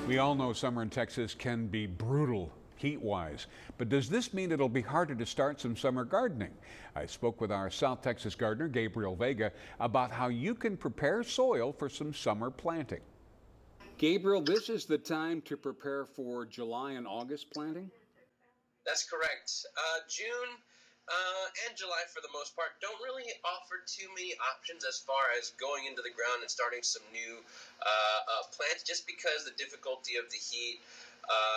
We all know summer in Texas can be brutal heat-wise, but does this mean it'll be harder to start some summer gardening? I spoke with our South Texas gardener, Gabriel Vega, about how you can prepare soil for some summer planting. Gabriel, this is the time to prepare for July and August planting? That's correct. June and July, for the most part, don't really offer too many options as far as going into the ground and starting some new plants, just because the difficulty of the heat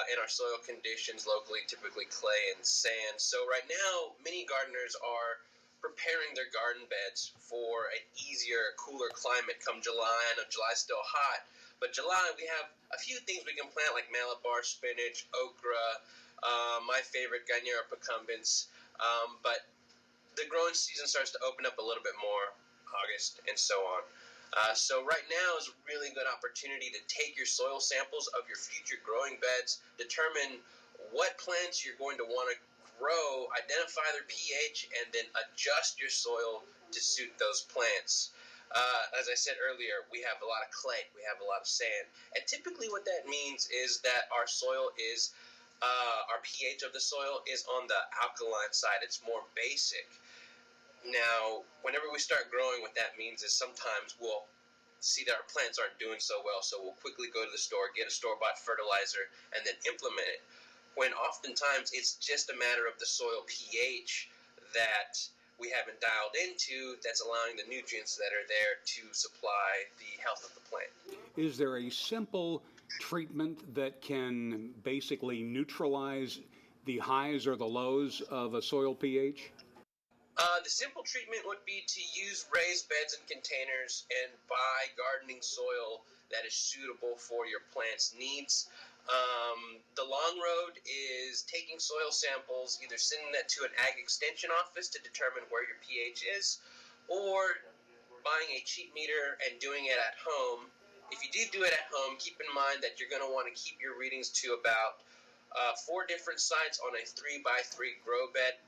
and our soil conditions locally, typically clay and sand. So right now, many gardeners are preparing their garden beds for an easier, cooler climate come July. I know July's still hot, but July we have a few things we can plant like Malabar spinach, okra, my favorite, Guianera procumbens. But the growing season starts to open up a little bit more, August and so on. So right now is a really good opportunity to take your soil samples of your future growing beds, determine what plants you're going to want to grow, identify their pH, and then adjust your soil to suit those plants. As I said earlier, we have a lot of clay, we have a lot of sand, and typically what that means is that our pH of the soil is on the alkaline side. It's more basic. Now, whenever we start growing, what that means is sometimes we'll see that our plants aren't doing so well, so we'll quickly go to the store, get a store-bought fertilizer, and then implement it. When oftentimes it's just a matter of the soil pH that we haven't dialed into that's allowing the nutrients that are there to supply the health of the plant. Is there a simple treatment that can basically neutralize the highs or the lows of a soil pH? The simple treatment would be to use raised beds and containers and buy gardening soil that is suitable for your plant's needs. The long road is taking soil samples, either sending that to an ag extension office to determine where your pH is, or buying a cheap meter and doing it at home. If you do it at home, keep in mind that you're going to want to keep your readings to about 4 different sites on a 3x3 grow bed.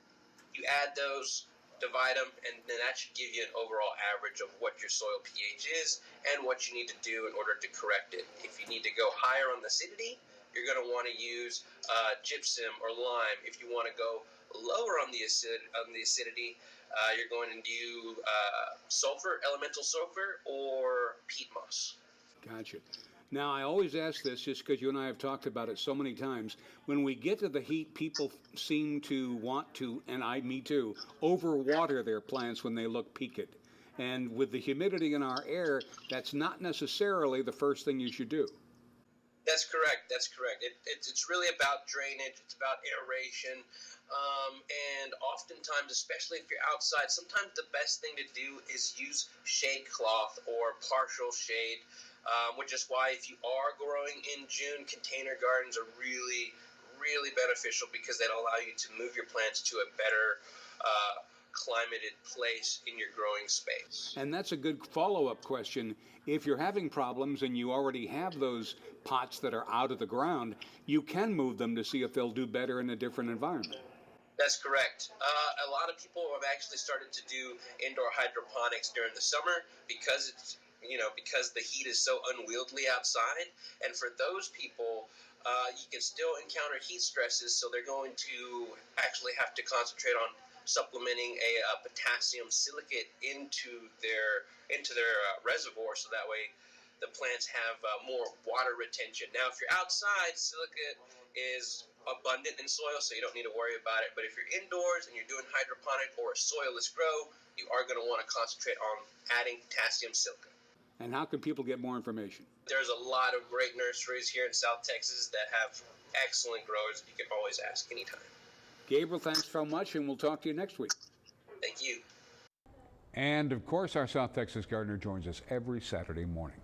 You add those, divide them, and then that should give you an overall average of what your soil pH is and what you need to do in order to correct it. If you need to go higher on the acidity, you're going to want to use gypsum or lime. If you want to go lower on the acidity, you're going to do sulfur, elemental sulfur, or peat moss. Gotcha. Now, I always ask this just because you and I have talked about it so many times. When we get to the heat, people seem to want to, and me too, overwater their plants when they look peaked. And with the humidity in our air, that's not necessarily the first thing you should do. That's correct. That's correct. It's really about drainage. It's about aeration. And oftentimes, especially if you're outside, sometimes the best thing to do is use shade cloth or partial shade, which is why if you are growing in June, container gardens are really, really beneficial because they allow you to move your plants to a better climated place in your growing space. And that's a good follow-up question. If you're having problems and you already have those pots that are out of the ground, you can move them to see if they'll do better in a different environment. That's correct. A lot of people have actually started to do indoor hydroponics during the summer because the heat is so unwieldy outside. And for those people, you can still encounter heat stresses, so they're going to actually have to concentrate on supplementing a potassium silicate into their reservoir, so that way the plants have more water retention. Now, if you're outside, silicate is abundant in soil, so you don't need to worry about it. But if you're indoors and you're doing hydroponic or a soilless grow, you are going to want to concentrate on adding potassium silicate. And how can people get more information? There's a lot of great nurseries here in South Texas that have excellent growers. You can always ask anytime. Gabriel, thanks so much, and we'll talk to you next week. Thank you. And of course, our South Texas gardener joins us every Saturday morning.